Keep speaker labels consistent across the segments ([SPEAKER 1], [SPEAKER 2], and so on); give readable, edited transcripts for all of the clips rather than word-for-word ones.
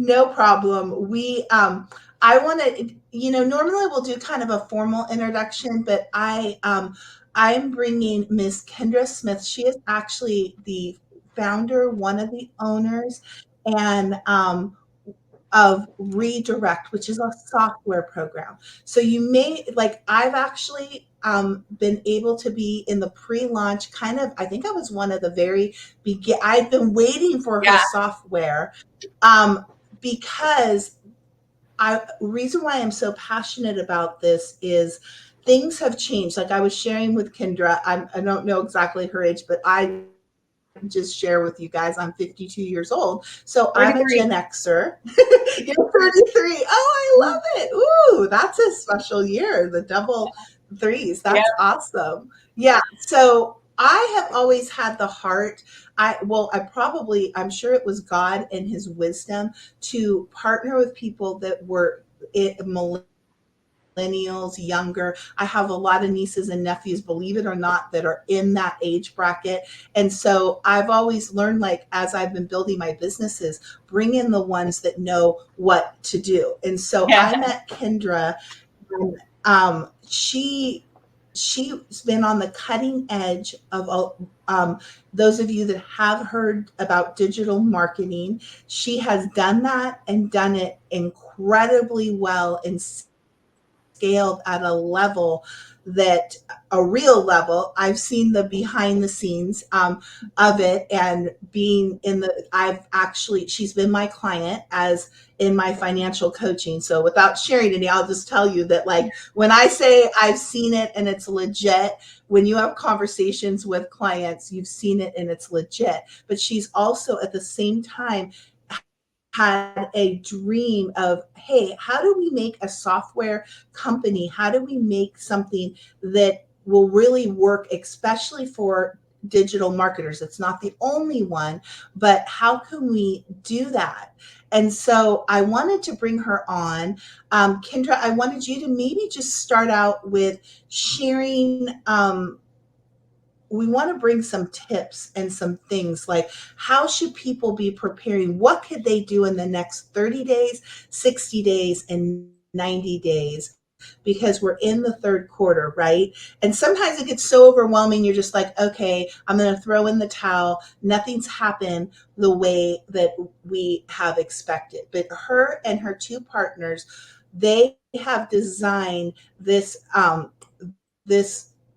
[SPEAKER 1] No problem. I want to, normally we'll do kind of a formal introduction, but I'm bringing Miss Kendryah Smith. She is actually the founder, one of the owners, and of Redirect, which is a software program. So you may like I've actually been able to be in the pre-launch kind of. I think I was one of the very begin. I've been waiting for her
[SPEAKER 2] Yeah.
[SPEAKER 1] software um, because I reason why I'm so passionate about this is things have changed. Like I was sharing with Kendra, I don't know exactly her age, but I just share with you guys, I'm 52 years old. So I'm a
[SPEAKER 2] 33.
[SPEAKER 1] Gen Xer. You're 33. Oh, I love it. Ooh, that's a special year. The double threes.
[SPEAKER 2] Yeah.
[SPEAKER 1] That's awesome. Yeah. So I have always had the heart. I'm sure it was God and his wisdom to partner with people that were millennials, younger. I have a lot of nieces and nephews, believe it or not, that are in that age bracket. And so I've always learned, like, as I've been building my businesses, bring in the ones that know what to do. And so
[SPEAKER 2] Yeah.
[SPEAKER 1] I met Kendra, and she's been on the cutting edge of those of you that have heard about digital marketing. She has done that and done it incredibly well and scaled at a level that a real level. I've seen the behind the scenes of it, and being in the I've actually she's been my client as in my financial coaching. So without sharing any, I'll just tell you that, like, when I say I've seen it and it's legit, when you have conversations with clients, you've seen it and it's legit. But she's also at the same time had a dream of, hey, how do we make a software company? How do we make something that will really work, especially for digital marketers? It's not the only one, but how can we do that? And so I wanted to bring her on. Kendra, I wanted you to maybe just start out with sharing. We want to bring some tips and some things like, how should people be preparing? What could they do in the next 30 days, 60 days, and 90 days? Because we're in the third quarter, right? And sometimes it gets so overwhelming, you're just like, okay, I'm going to throw in the towel. Nothing's happened the way that we have expected. But her and her two partners, they have designed this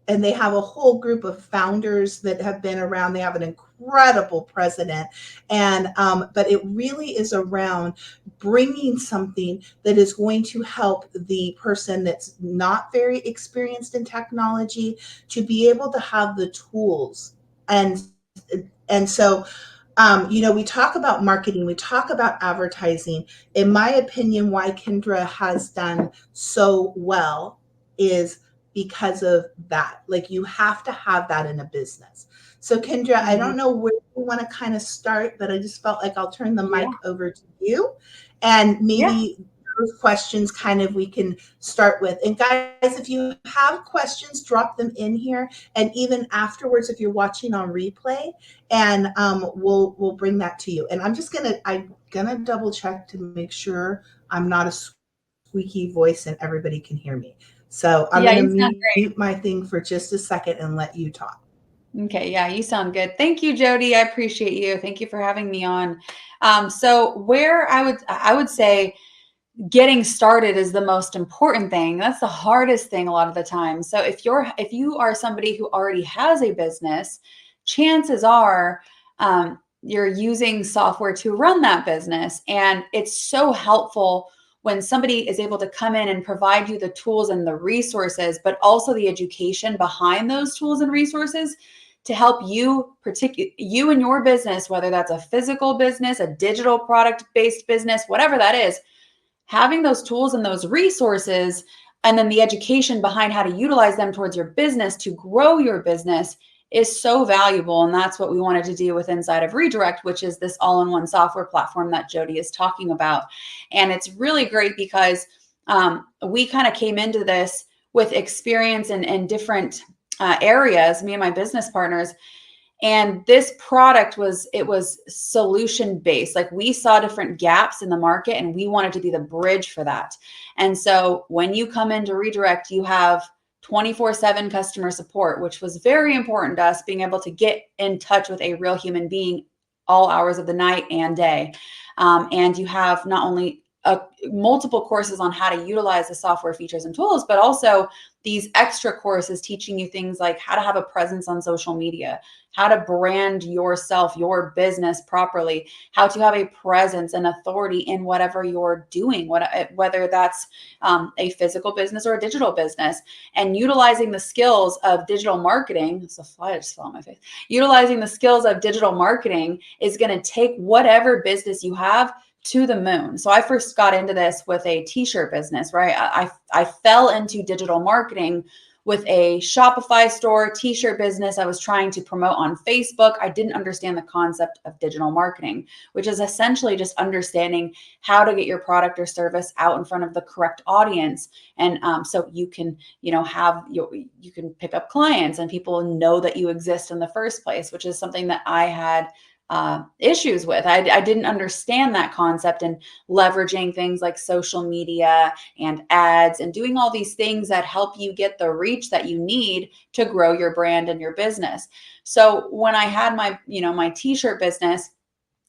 [SPEAKER 1] and they have a whole group of founders that have been around. They have an incredible president, and but it really is around bringing something that is going to help the person that's not very experienced in technology to be able to have the tools. And and so we talk about marketing, we talk about advertising. In my opinion, why Kendra has done so well is because of that. Like, you have to have that in a business. So, Kendra, I
[SPEAKER 2] Mhm.
[SPEAKER 1] don't know where you want to kind of start, but I just felt like I'll turn the
[SPEAKER 2] Yeah.
[SPEAKER 1] mic over to you, and
[SPEAKER 2] Yeah.
[SPEAKER 1] maybe those questions kind of we can start with. And guys, if you have questions, drop them in here. And even afterwards, if you're watching on replay, and we'll bring that to you. And I'm gonna double check to make sure I'm not a squeaky voice and everybody can hear me. So I'm
[SPEAKER 2] Yeah,
[SPEAKER 1] gonna
[SPEAKER 2] you sound
[SPEAKER 1] mute my thing for just a second and let you talk.
[SPEAKER 2] great. Okay, yeah, you sound good. Thank you, Jody. I appreciate you. Thank you for having me on. So where I would say getting started is the most important thing. That's the hardest thing a lot of the time. So if you are somebody who already has a business, chances are you're using software to run that business, and it's so helpful when somebody is able to come in and provide you the tools and the resources, but also the education behind those tools and resources to help you, particularly you and your business, whether that's a physical business, a digital product based business, whatever that is. Having those tools and those resources, and then the education behind how to utilize them towards your business to grow your business, is so valuable. And that's what we wanted to do with inside of Redirect, which is this all-in-one software platform that Jody is talking about. And it's really great because we kind of came into this with experience in different areas, me and my business partners. And this product was solution based. Like we saw different gaps in the market and we wanted to be the bridge for that. And so when you come into Redirect, you have 24/7 customer support, which was very important to us, being able to get in touch with a real human being all hours of the night and day. And you have not only multiple courses on how to utilize the software features and tools, but also these extra courses teaching you things like how to have a presence on social media, how to brand yourself, your business properly, how to have a presence and authority in whatever you're doing, whether that's a physical business or a digital business, and utilizing the skills of digital marketing. It's a fly just fell on my face. Utilizing the skills of digital marketing is going to take whatever business you have to the moon. So I first got into this with a t-shirt business, right? I fell into digital marketing with a Shopify store, t-shirt business I was trying to promote on Facebook. I didn't understand the concept of digital marketing, which is essentially just understanding how to get your product or service out in front of the correct audience. And so you can, you can pick up clients and people know that you exist in the first place, which is something that I had issues with. I didn't understand that concept, and leveraging things like social media and ads and doing all these things that help you get the reach that you need to grow your brand and your business. So when I had my, my t-shirt business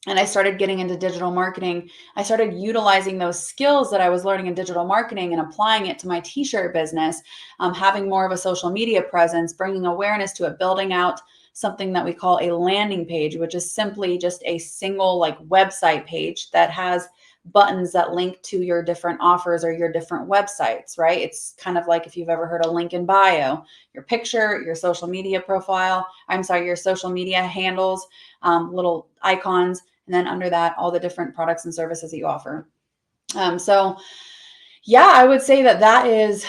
[SPEAKER 2] and I started getting into digital marketing, I started utilizing those skills that I was learning in digital marketing and applying it to my t-shirt business, having more of a social media presence, bringing awareness to it, building out something that we call a landing page, which is simply just a single like website page that has buttons that link to your different offers or your different websites, right? It's kind of like if you've ever heard of link in bio, your picture, your social media profile, your social media handles, little icons, and then under that, all the different products and services that you offer. So yeah, I would say that is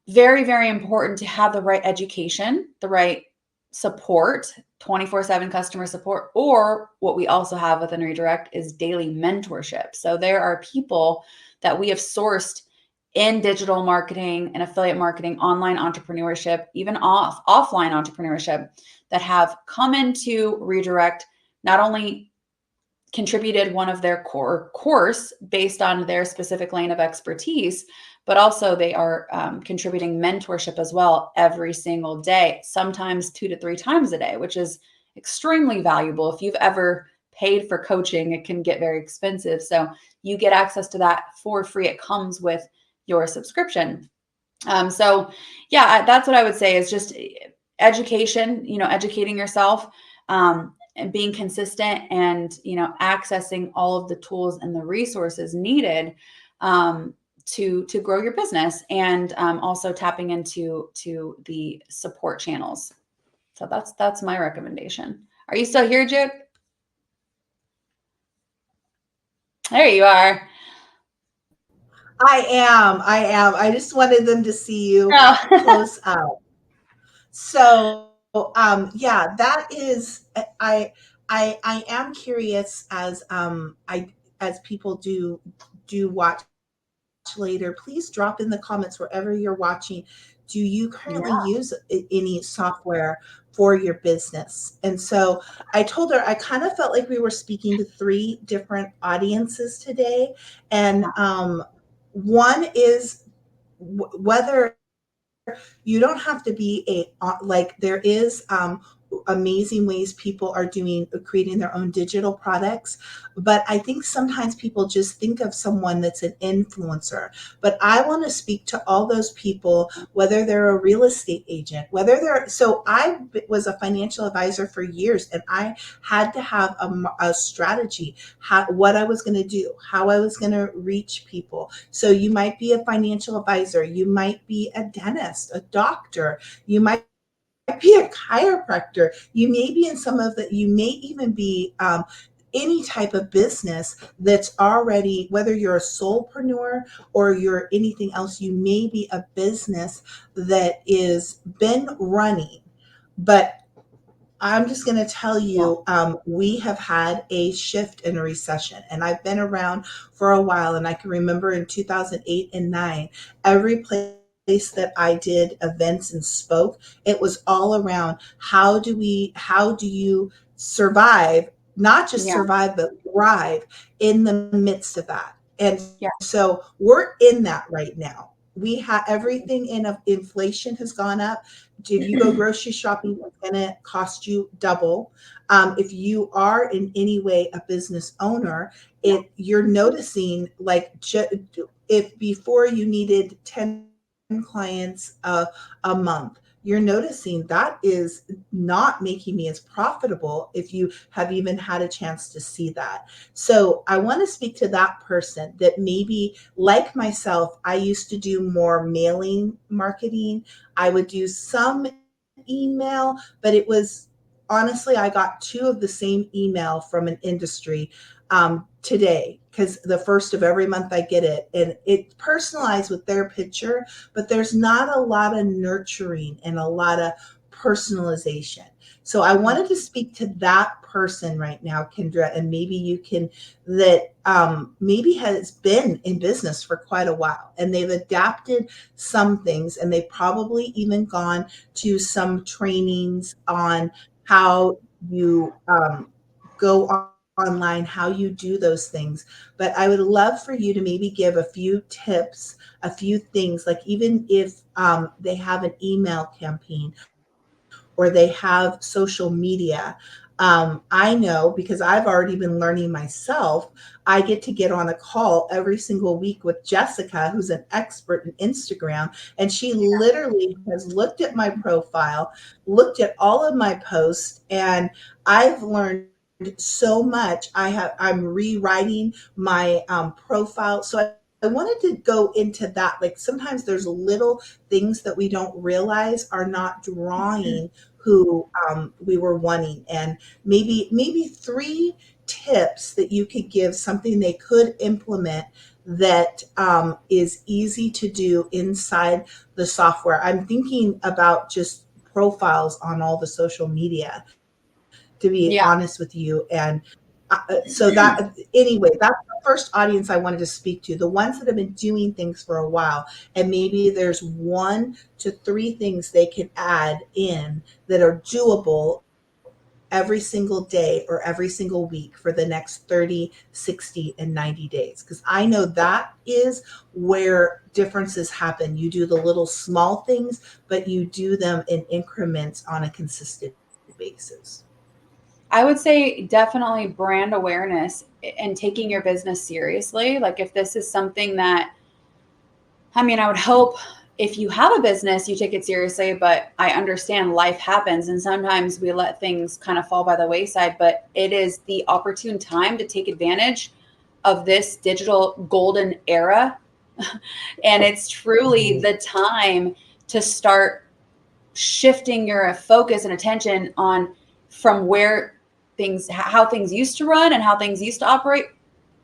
[SPEAKER 2] very, very important to have the right education, the right support, 24/7 customer support, or what we also have within Redirect is daily mentorship. So there are people that we have sourced in digital marketing and affiliate marketing, online entrepreneurship, even offline entrepreneurship that have come into Redirect, not only contributed one of their core course based on their specific lane of expertise, but also they are contributing mentorship as well every single day, sometimes 2 to 3 times a day, which is extremely valuable. If you've ever paid for coaching, it can get very expensive. So you get access to that for free. It comes with your subscription. So yeah, that's what I would say is just education, educating yourself, and being consistent and, accessing all of the tools and the resources needed, to grow your business, and also tapping into the support channels. So that's my recommendation. Are you still here, Jude? There you are.
[SPEAKER 1] I am. I just wanted them to see you close up. So, yeah, that is. I am curious as people do watch later. Please drop in the comments wherever you're watching. Do you currently use any software for your business? And so I told her I kind of felt like we were speaking to 3 different audiences today, and one is whether you don't have to be like there is amazing ways people are creating their own digital products, but I think sometimes people just think of someone that's an influencer. But I want to speak to all those people, whether they're a real estate agent, so I was a financial advisor for years, and I had to have a strategy, what I was going to do, how I was going to reach people. So you might be a financial advisor, you might be a dentist, a doctor, you might be a chiropractor, you may be you may even be any type of business that's already, whether you're a solopreneur or you're anything else, you may be a business that is been running. But I'm just going to tell you, we have had a shift in a recession, and I've been around for a while, and I can remember in 2008 and 9, every place that I did events and spoke, it was all around how do you survive, not just
[SPEAKER 2] Yeah.
[SPEAKER 1] survive, but thrive in the midst of that. And
[SPEAKER 2] Yeah.
[SPEAKER 1] so we're in that right now. We have everything in inflation has gone up. If you go grocery shopping, it's going to cost you double. If you are in any way a business owner, it you're noticing like if before you needed 10 clients a month, you're noticing that is not making me as profitable if you have even had a chance to see that. So I want to speak to that person that maybe, like myself, I used to do more mailing marketing. I would do some email, but it was honestly, I got two of the same email from an industry today because the first of every month I get it, and it's personalized with their picture, but there's not a lot of nurturing and a lot of personalization. So I wanted to speak to that person right now, Kendra, and maybe you can, that maybe has been in business for quite a while and they've adapted some things and they've probably even gone to some trainings on how you go online, how you do those things. But I would love for you to maybe give a few tips, a few things, like even if they have an email campaign or they have social media. I know because I've already been learning myself. I get on a call every single week with Jessica, who's an expert in Instagram, and she literally has looked at my profile, looked at all of my posts, and I've learned so much. I'm rewriting my profile, so I wanted to go into that. Like sometimes there's little things that we don't realize are not drawing who we were wanting, and maybe three tips that you could give, something they could implement that is easy to do inside the software. I'm thinking about just profiles on all the social media, to be
[SPEAKER 2] Yeah.
[SPEAKER 1] honest with you. And so that anyway, that's the first audience I wanted to speak to, the ones that have been doing things for a while, and maybe there's 1 to 3 things they can add in that are doable every single day or every single week for the next 30, 60, and 90 days, because I know that is where differences happen. You do the little small things, but you do them in increments on a consistent basis.
[SPEAKER 2] I would say definitely brand awareness and taking your business seriously. Like if this is something that, I mean, I would hope if you have a business, you take it seriously, but I understand life happens and sometimes we let things kind of fall by the wayside, but it is the opportune time to take advantage of this digital golden era. And it's truly the time to start shifting your focus and attention on from where things, how things used to run and how things used to operate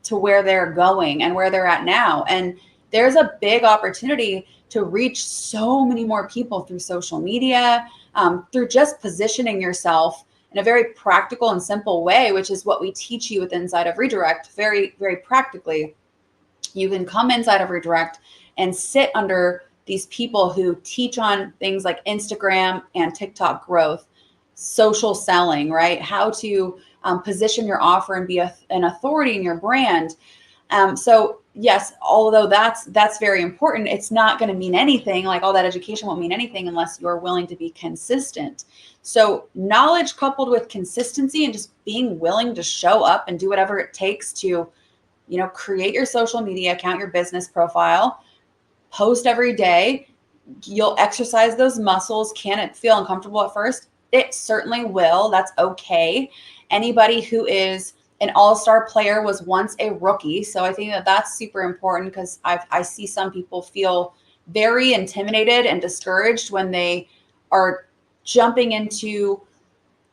[SPEAKER 2] to where they're going and where they're at now. And there's a big opportunity to reach so many more people through social media, through just positioning yourself in a very practical and simple way, which is what we teach you with Inside of Redirect. Very, very practically, you can come inside of Redirect and sit under these people who teach on things like Instagram and TikTok growth, social selling, right? How to position your offer and be an authority in your brand. So yes, although that's very important, it's not going to mean anything. Like all that education won't mean anything unless you're willing to be consistent. So knowledge coupled with consistency and just being willing to show up and do whatever it takes to, create your social media account, your business profile, post every day. You'll exercise those muscles. Can it feel uncomfortable at first? It certainly will. That's okay. Anybody who is an all-star player was once a rookie. So I think that that's super important because I see some people feel very intimidated and discouraged when they are jumping into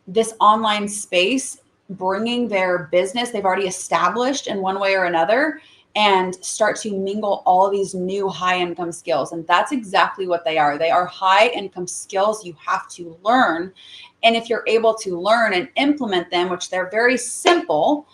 [SPEAKER 2] this online space, bringing their business they've already established in one way or another and start to mingle all these new high income skills. And that's exactly what they are. They are high income skills you have to learn. And if you're able to learn and implement them, which they're very simple,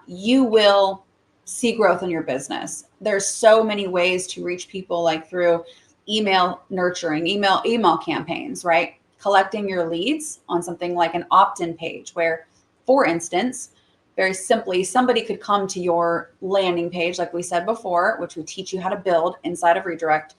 [SPEAKER 2] you will see growth in your business. There's so many ways to reach people, like through email nurturing, email campaigns, right? Collecting your leads on something like an opt-in page where, for instance, very simply, somebody could come to your landing page, like we said before, which we teach you how to build inside of Redirect,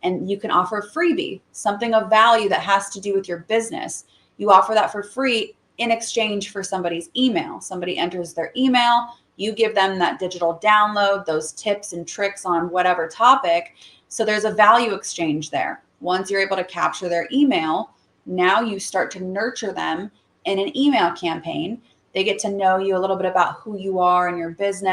[SPEAKER 2] and you can offer a freebie, something of value that has to do with your business. You offer that for free in exchange for somebody's email. Somebody enters their email, you give them that digital download, those tips and tricks on whatever topic. So there's a value exchange there. Once you're able to capture their email, now you start to nurture them in an email campaign. They get to know you a little bit about who you are and your business.